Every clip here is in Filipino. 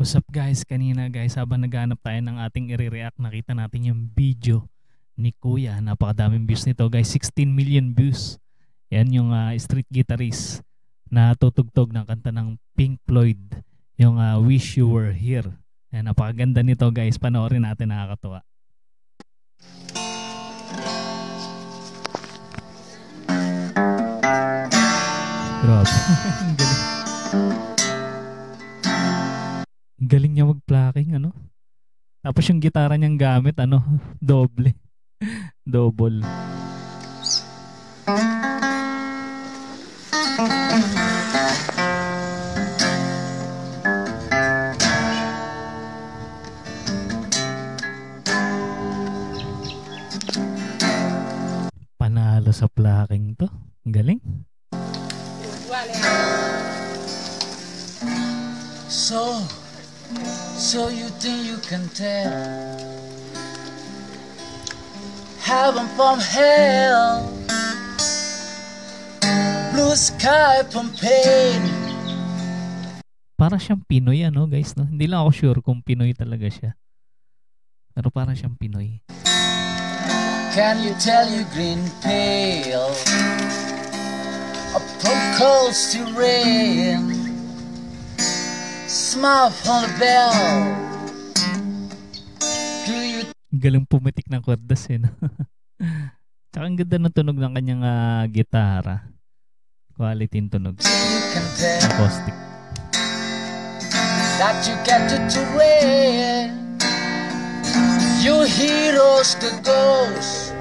What's up guys? Kanina guys, habang naghanap tayo ng ating i-react, nakita natin yung video ni Kuya. Napakadaming views nito guys, 16 million views. Yan yung street guitarist na tutugtog ng kanta ng Pink Floyd, yung Wish You Were Here. Yan, napakaganda nito guys, panoorin natin, nakakatuwa. Grabe. Galing niya mag-plucking, ano? Tapos yung gitara niyang gamit, ano, doble. Double. Panalo sa plucking to. Galing. So you think you can tell heaven from hell, blue sky from pain. Para siyang Pinoy, ano guys, no? Hindi lang ako sure kung Pinoy talaga siya. Pero para siyang Pinoy. Can you tell you green pale, from cold to rain, smile from the bell. Do you Galing pumitik ng kordas eh, no? Tsaka ang ganda ng tunog ng kanyang gitara. Quality yung tunog. Acoustic. That you get to rain, you heroes the ghost,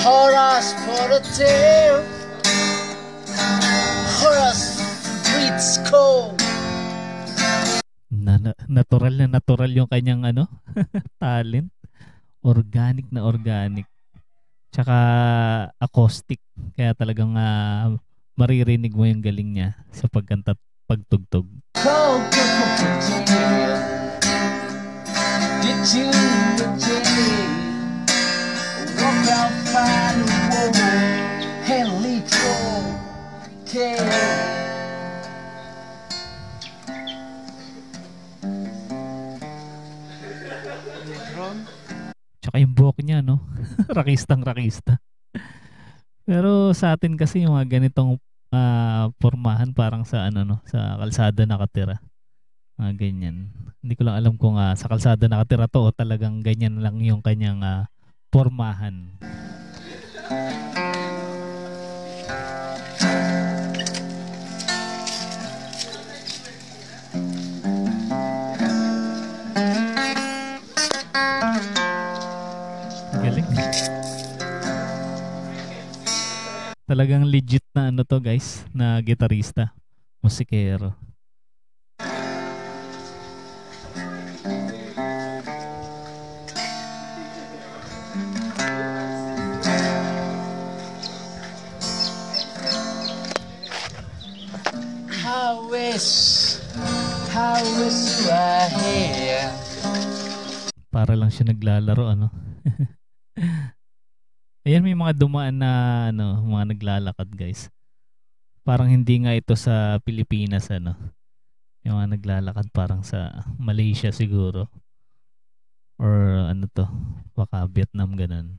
horrors for the tale, horrors breeds cold. Natural na natural yung kanyang ano, talent. Organic na organic. Tsaka acoustic. Kaya talagang maririnig mo yung galing niya sa pagkanta, pagtugtog. Did you walk out, find a woman, and lead Tsaka yung buhok niya, no? Rakistang rakista. Pero sa atin kasi yung mga ganitong pormahan parang sa ano, no, sa kalsada nakatira. Ganyan. Hindi ko lang alam kung sa kalsada nakatira to o talagang ganyan lang yung kanyang pormahan. Galing. Talagang legit na ano to guys, na gitarista, musikero. How wish you were here. Para lang siya naglalaro, ano. Ayan, may mga dumaan na ano, mga naglalakad guys. Parang hindi nga ito sa Pilipinas, ano. Yung mga naglalakad parang sa Malaysia siguro. Or ano to, baka Vietnam, ganun.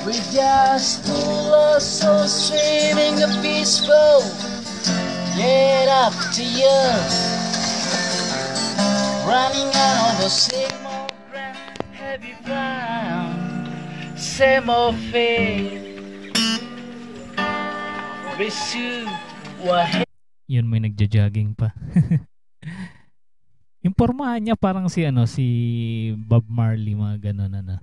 We just lost so swimming a peaceful. Get up to you, running out of the same old ground. Have you found same old fate? Wish you were here. Yun, may nagja-jogging pa. Yung pormahan niya parang si ano, si Bob Marley, mga ganun, ano.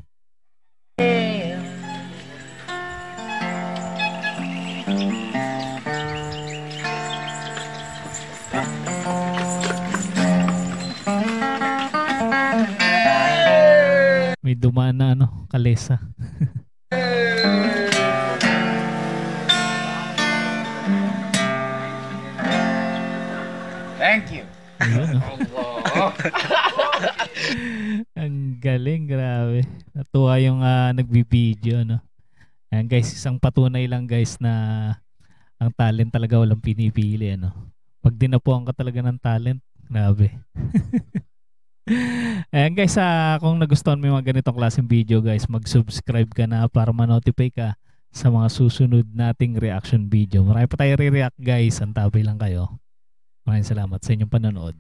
May dumaan na ano, kalesa. Thank you. Ayun, oh. Ang galing, grabe. Natuwa yung nagbibideo, no. Ayan guys, isang patunay lang guys na ang talent talaga walang pinipili, ano. Pag dinapuan ka talaga ng talent, Grabe. Ayan guys, kung nagustuhan mo yung mga ganitong klaseng video guys, mag-subscribe ka na para ma-notify ka sa mga susunod nating reaction video. Marami pa tayo re-react guys, antabay lang kayo. Maraming salamat sa inyong panonood.